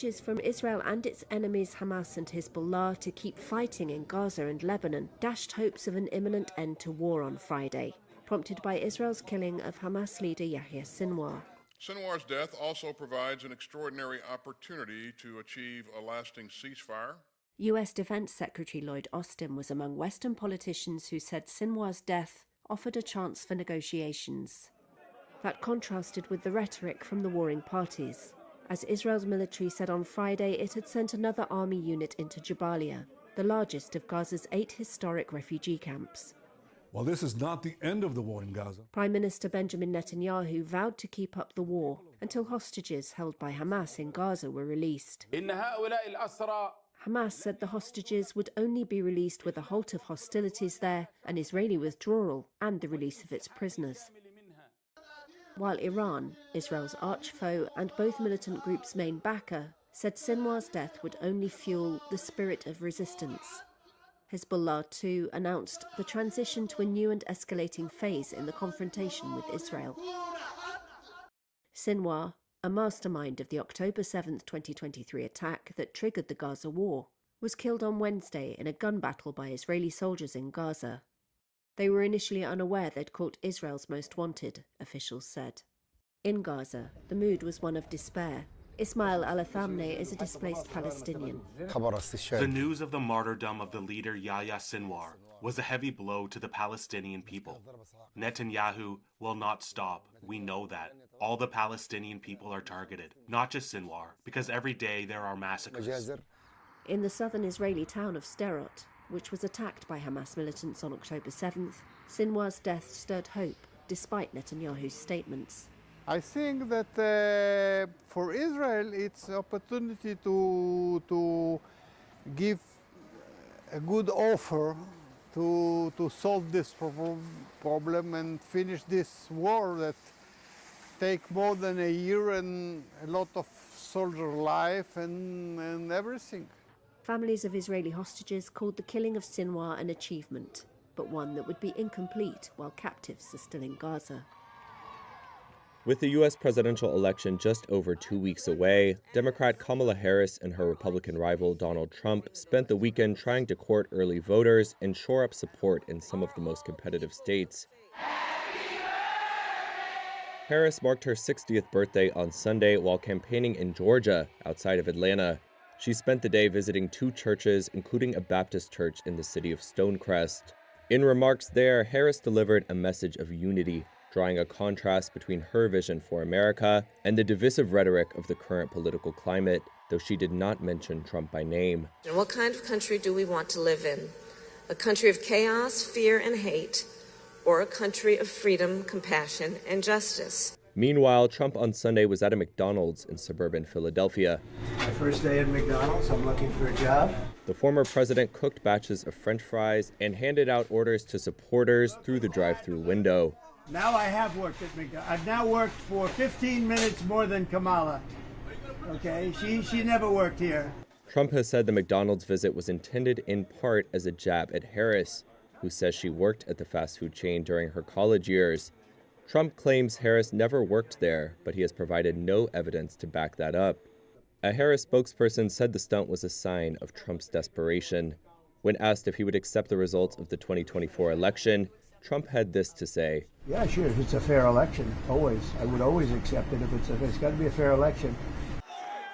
pledges from Israel and its enemies Hamas and Hezbollah to keep fighting in Gaza and Lebanon dashed hopes of an imminent end to war on Friday, prompted by Israel's killing of Hamas leader Yahya Sinwar. Sinwar's death also provides an extraordinary opportunity to achieve a lasting ceasefire. U.S. Defense Secretary Lloyd Austin was among Western politicians who said Sinwar's death offered a chance for negotiations. That contrasted with the rhetoric from the warring parties, as Israel's military said on Friday it had sent another army unit into Jabalia, the largest of Gaza's 8 historic refugee camps. Well, this is not the end of the war in Gaza. Prime Minister Benjamin Netanyahu vowed to keep up the war until hostages held by Hamas in Gaza were released. Hamas said the hostages would only be released with a halt of hostilities there, an Israeli withdrawal, and the release of its prisoners. While Iran, Israel's arch-foe and both militant groups' main backer, said Sinwar's death would only fuel the spirit of resistance. Hezbollah, too, announced the transition to a new and escalating phase in the confrontation with Israel. Sinwar, a mastermind of the October 7, 2023 attack that triggered the Gaza war, was killed on Wednesday in a gun battle by Israeli soldiers in Gaza. They were initially unaware they'd caught Israel's most wanted, officials said. In Gaza, the mood was one of despair. Ismail al-Athamneh is a displaced Palestinian. The news of the martyrdom of the leader Yahya Sinwar was a heavy blow to the Palestinian people. Netanyahu will not stop. We know that. All the Palestinian people are targeted, not just Sinwar, because every day there are massacres. In the southern Israeli town of Sderot, which was attacked by Hamas militants on October 7th, Sinwar's death stirred hope, despite Netanyahu's statements. I think that for Israel it's an opportunity to give a good offer to solve this problem and finish this war that take more than a year and a lot of soldier life and everything. Families of Israeli hostages called the killing of Sinwar an achievement, but one that would be incomplete while captives are still in Gaza. With the U.S. presidential election just over 2 weeks away, Democrat Kamala Harris and her Republican rival Donald Trump spent the weekend trying to court early voters and shore up support in some of the most competitive states. Harris marked her 60th birthday on Sunday while campaigning in Georgia, outside of Atlanta. She spent the day visiting 2 churches, including a Baptist church in the city of Stonecrest. In remarks there, Harris delivered a message of unity, drawing a contrast between her vision for America and the divisive rhetoric of the current political climate, though she did not mention Trump by name. And what kind of country do we want to live in? A country of chaos, fear, and hate, or a country of freedom, compassion, and justice? Meanwhile, Trump on Sunday was at a McDonald's in suburban Philadelphia. My first day at McDonald's, I'm looking for a job. The former president cooked batches of French fries and handed out orders to supporters through the drive-thru window. Now I have worked at McDonald's. I've now worked for 15 minutes more than Kamala. Okay, she never worked here. Trump has said the McDonald's visit was intended in part as a jab at Harris, who says she worked at the fast food chain during her college years. Trump claims Harris never worked there, but he has provided no evidence to back that up. A Harris spokesperson said the stunt was a sign of Trump's desperation. When asked if he would accept the results of the 2024 election, Trump had this to say. Yeah, sure, if it's a fair election, always. I would always accept it if it's got to be a fair election.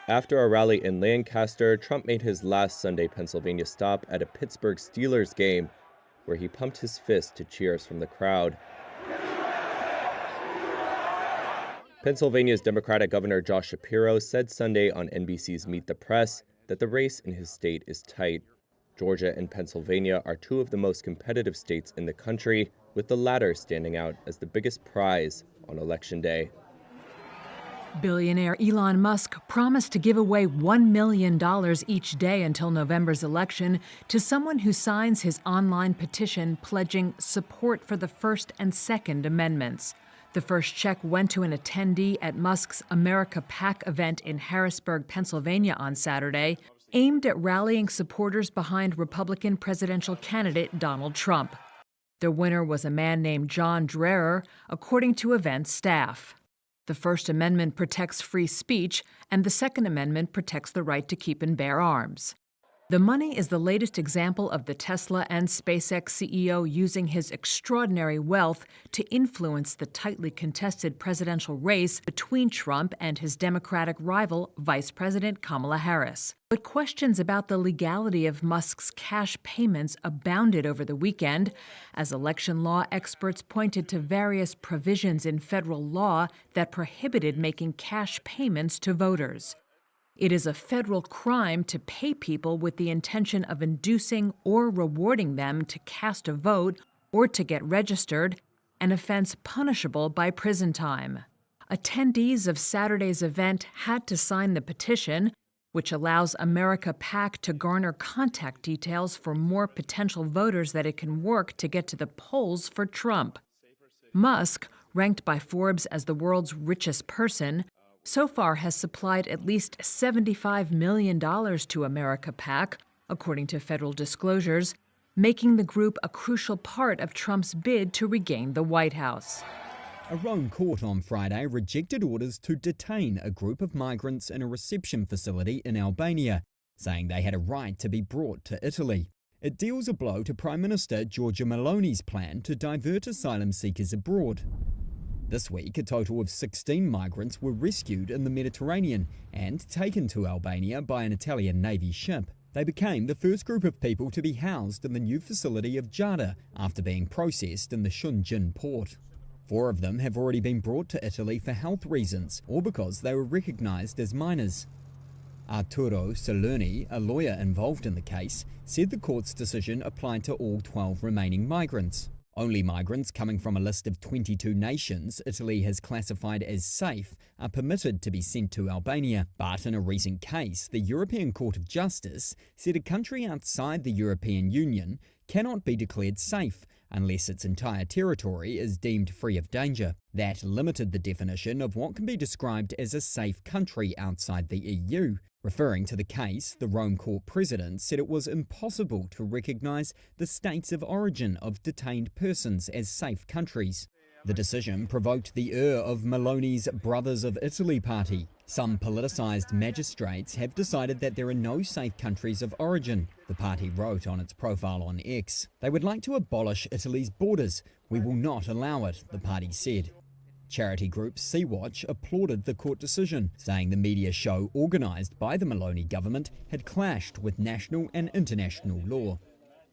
After a rally in Lancaster, Trump made his last Sunday Pennsylvania stop at a Pittsburgh Steelers game, where he pumped his fist to cheers from the crowd. Pennsylvania's Democratic Governor Josh Shapiro said Sunday on NBC's Meet the Press that the race in his state is tight. Georgia and Pennsylvania are 2 of the most competitive states in the country, with the latter standing out as the biggest prize on Election Day. Billionaire Elon Musk promised to give away $1 million each day until November's election to someone who signs his online petition pledging support for the First and Second Amendments. The first check went to an attendee at Musk's America PAC event in Harrisburg, Pennsylvania on Saturday, aimed at rallying supporters behind Republican presidential candidate Donald Trump. The winner was a man named John Dreher, according to event staff. The First Amendment protects free speech, and the Second Amendment protects the right to keep and bear arms. The money is the latest example of the Tesla and SpaceX CEO using his extraordinary wealth to influence the tightly contested presidential race between Trump and his Democratic rival, Vice President Kamala Harris. But questions about the legality of Musk's cash payments abounded over the weekend, as election law experts pointed to various provisions in federal law that prohibited making cash payments to voters. It is a federal crime to pay people with the intention of inducing or rewarding them to cast a vote or to get registered, an offense punishable by prison time. Attendees of Saturday's event had to sign the petition, which allows America PAC to garner contact details for more potential voters that it can work to get to the polls for Trump. Musk, ranked by Forbes as the world's richest person, so far has supplied at least $75 million to America PAC, according to federal disclosures, making the group a crucial part of Trump's bid to regain the White House. A Rome court on Friday rejected orders to detain a group of migrants in a reception facility in Albania, saying they had a right to be brought to Italy. It deals a blow to Prime Minister Giorgia Meloni's plan to divert asylum seekers abroad. This week, a total of 16 migrants were rescued in the Mediterranean and taken to Albania by an Italian Navy ship. They became the first group of people to be housed in the new facility of Jada after being processed in the Shunjin port. 4 of them have already been brought to Italy for health reasons or because they were recognised as minors. Arturo Salerni, a lawyer involved in the case, said the court's decision applied to all 12 remaining migrants. Only migrants coming from a list of 22 nations Italy has classified as safe are permitted to be sent to Albania. But in a recent case, the European Court of Justice said a country outside the European Union cannot be declared safe unless its entire territory is deemed free of danger. That limited the definition of what can be described as a safe country outside the EU. Referring to the case, the Rome Court president said it was impossible to recognise the states of origin of detained persons as safe countries. The decision provoked the ire of Meloni's Brothers of Italy party. Some politicised magistrates have decided that there are no safe countries of origin, the party wrote on its profile on X. They would like to abolish Italy's borders. We will not allow it, the party said. Charity group Sea-Watch applauded the court decision, saying the media show organised by the Meloni government had clashed with national and international law.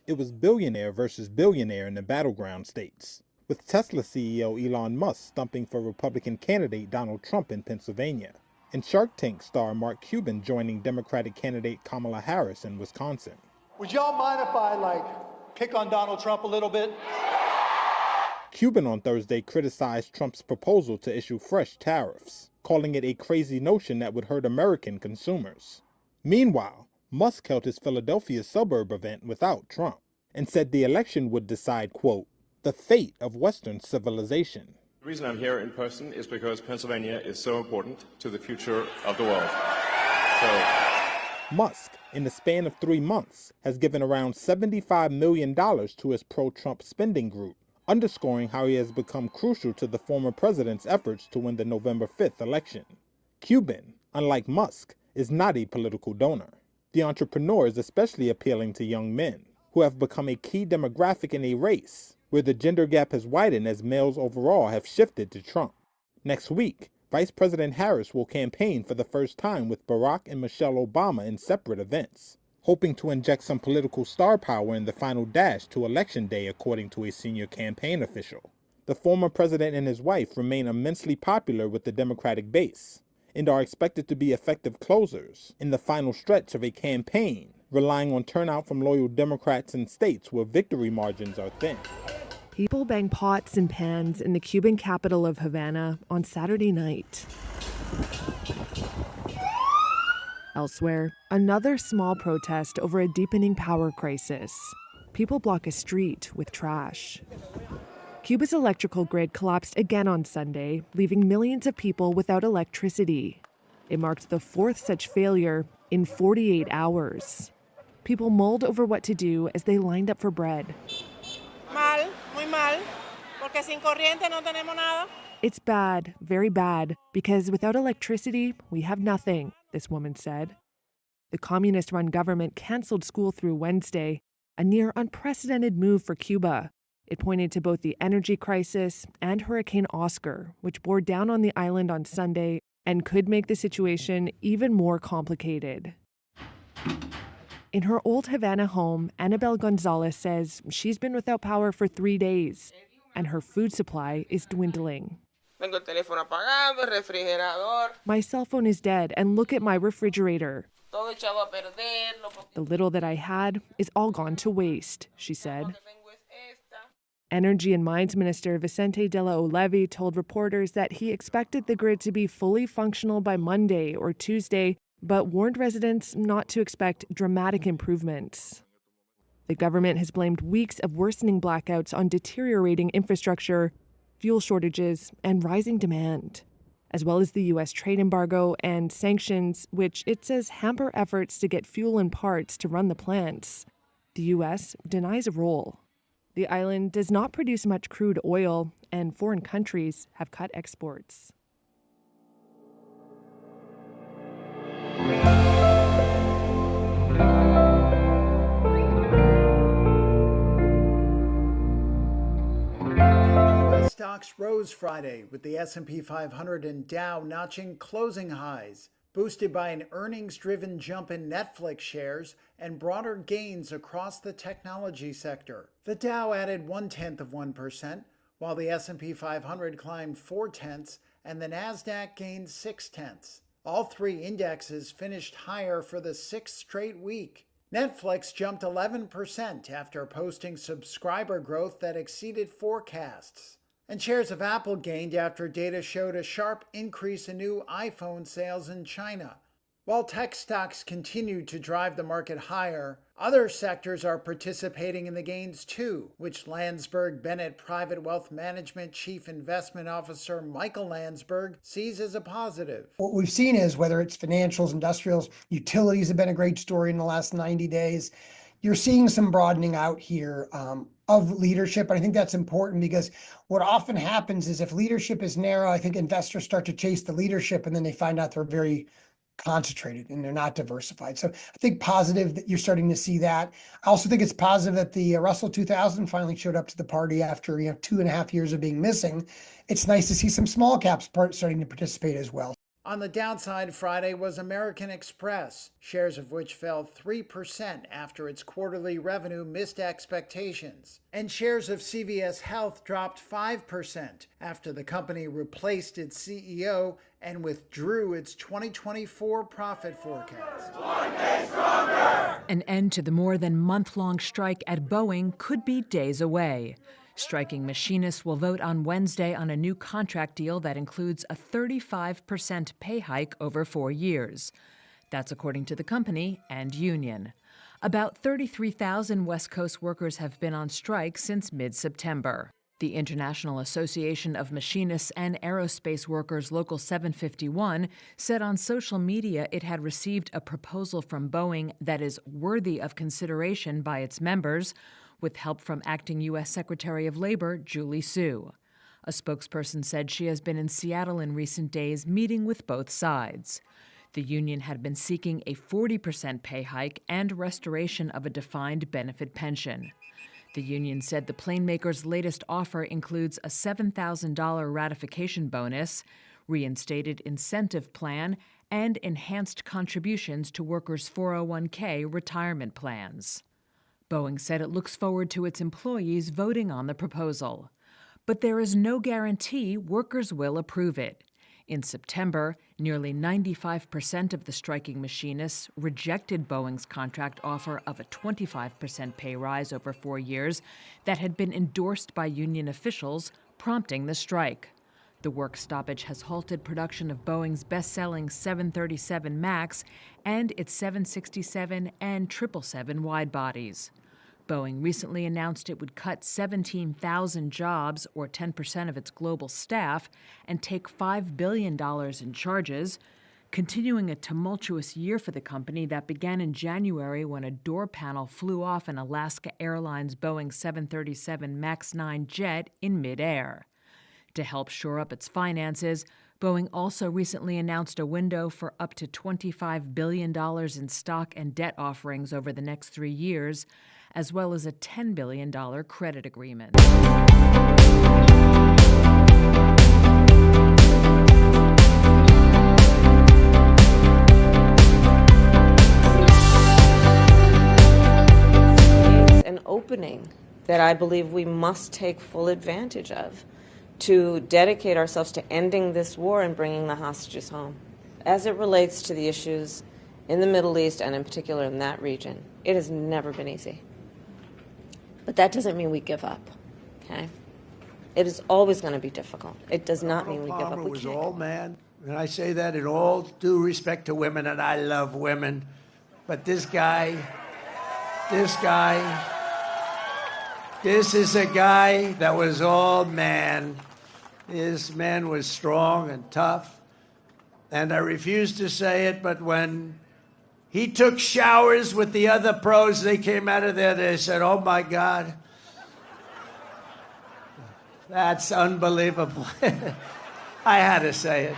It was billionaire versus billionaire in the battleground states, with Tesla CEO Elon Musk stumping for Republican candidate Donald Trump in Pennsylvania, and Shark Tank star Mark Cuban joining Democratic candidate Kamala Harris in Wisconsin. Would y'all mind if I, pick on Donald Trump a little bit? Cuban on Thursday criticized Trump's proposal to issue fresh tariffs, calling it a crazy notion that would hurt American consumers. Meanwhile, Musk held his Philadelphia suburb event without Trump and said the election would decide, quote, the fate of Western civilization. The reason I'm here in person is because Pennsylvania is so important to the future of the world. Musk, in the span of 3 months, has given around $75 million to his pro-Trump spending group, underscoring how he has become crucial to the former president's efforts to win the November 5th election. Cuban, unlike Musk, is not a political donor. The entrepreneur is especially appealing to young men, who have become a key demographic in a race where the gender gap has widened as males overall have shifted to Trump. Next week, Vice President Harris will campaign for the first time with Barack and Michelle Obama in separate events, hoping to inject some political star power in the final dash to Election Day, according to a senior campaign official. The former president and his wife remain immensely popular with the Democratic base and are expected to be effective closers in the final stretch of a campaign, relying on turnout from loyal Democrats in states where victory margins are thin. People bang pots and pans in the Cuban capital of Havana on Saturday night. Elsewhere, another small protest over a deepening power crisis. People block a street with trash. Cuba's electrical grid collapsed again on Sunday, leaving millions of people without electricity. It marked the 4th such failure in 48 hours. People mulled over what to do as they lined up for bread. Mal, muy mal, porque sin corriente no tenemos nada. It's bad, very bad, because without electricity, we have nothing, this woman said. The communist-run government canceled school through Wednesday, a near unprecedented move for Cuba. It pointed to both the energy crisis and Hurricane Oscar, which bore down on the island on Sunday and could make the situation even more complicated. In her old Havana home, Annabelle Gonzalez says she's been without power for 3 days, and her food supply is dwindling. My cell phone is dead, and look at my refrigerator. The little that I had is all gone to waste, she said. Energy and Mines Minister Vicente de la Oleve told reporters that he expected the grid to be fully functional by Monday or Tuesday, but warned residents not to expect dramatic improvements. The government has blamed weeks of worsening blackouts on deteriorating infrastructure, fuel shortages, and rising demand, as well as the U.S. trade embargo and sanctions, which it says hamper efforts to get fuel and parts to run the plants. The U.S. denies a role. The island does not produce much crude oil, and foreign countries have cut exports. Stocks rose Friday with the S&P 500 and Dow notching closing highs, boosted by an earnings-driven jump in Netflix shares and broader gains across the technology sector. The Dow added 0.1%, while the S&P 500 climbed 0.4 and the Nasdaq gained 0.6. All three indexes finished higher for the sixth straight week. Netflix jumped 11% after posting subscriber growth that exceeded forecasts. And shares of Apple gained after data showed a sharp increase in new iPhone sales in China. While tech stocks continued to drive the market higher, other sectors are participating in the gains too, which Landsberg Bennett Private Wealth Management Chief Investment Officer Michael Landsberg sees as a positive. What we've seen is whether it's financials, industrials, utilities have been a great story in the last 90 days. You're seeing some broadening out here of leadership. And I think that's important because what often happens is if leadership is narrow, I think investors start to chase the leadership and then they find out they're very concentrated and they're not diversified. So I think positive that you're starting to see that. I also think it's positive that the Russell 2000 finally showed up to the party after 2.5 years of being missing. It's nice to see some small caps starting to participate as well. On the downside Friday was American Express, shares of which fell 3% after its quarterly revenue missed expectations. And shares of CVS Health dropped 5% after the company replaced its CEO and withdrew its 2024 profit forecast. An end to the more than month-long strike at Boeing could be days away. Striking machinists will vote on Wednesday on a new contract deal that includes a 35% pay hike over 4 years. That's according to the company and union. About 33,000 West Coast workers have been on strike since mid-September. The International Association of Machinists and Aerospace Workers Local 751 said on social media it had received a proposal from Boeing that is worthy of consideration by its members, with help from acting U.S. Secretary of Labor Julie Su. A spokesperson said she has been in Seattle in recent days meeting with both sides. The union had been seeking a 40% pay hike and restoration of a defined benefit pension. The union said the plane maker's latest offer includes a $7,000 ratification bonus, reinstated incentive plan, and enhanced contributions to workers' 401k retirement plans. Boeing said it looks forward to its employees voting on the proposal. But there is no guarantee workers will approve it. In September, nearly 95% of the striking machinists rejected Boeing's contract offer of a 25% pay rise over 4 years that had been endorsed by union officials, prompting the strike. The work stoppage has halted production of Boeing's best-selling 737 MAX and its 767 and 777 wide-bodies. Boeing recently announced it would cut 17,000 jobs, or 10% of its global staff, and take $5 billion in charges, continuing a tumultuous year for the company that began in January when a door panel flew off an Alaska Airlines Boeing 737 MAX 9 jet in midair. To help shore up its finances, Boeing also recently announced a window for up to $25 billion in stock and debt offerings over the next 3 years, as well as a $10 billion credit agreement. An opening that I believe we must take full advantage of to dedicate ourselves to ending this war and bringing the hostages home. As it relates to the issues in the Middle East and in particular in that region, it has never been easy. But that doesn't mean we give up, okay? It is always going to be difficult. It does not mean we give up. We was all man, and I say that in all due respect to women, and I love women. But this is a guy that was all man. This man was strong and tough. And I refuse to say it, but when he took showers with the other pros, they came out of there, they said, oh my God, that's unbelievable. I had to say it.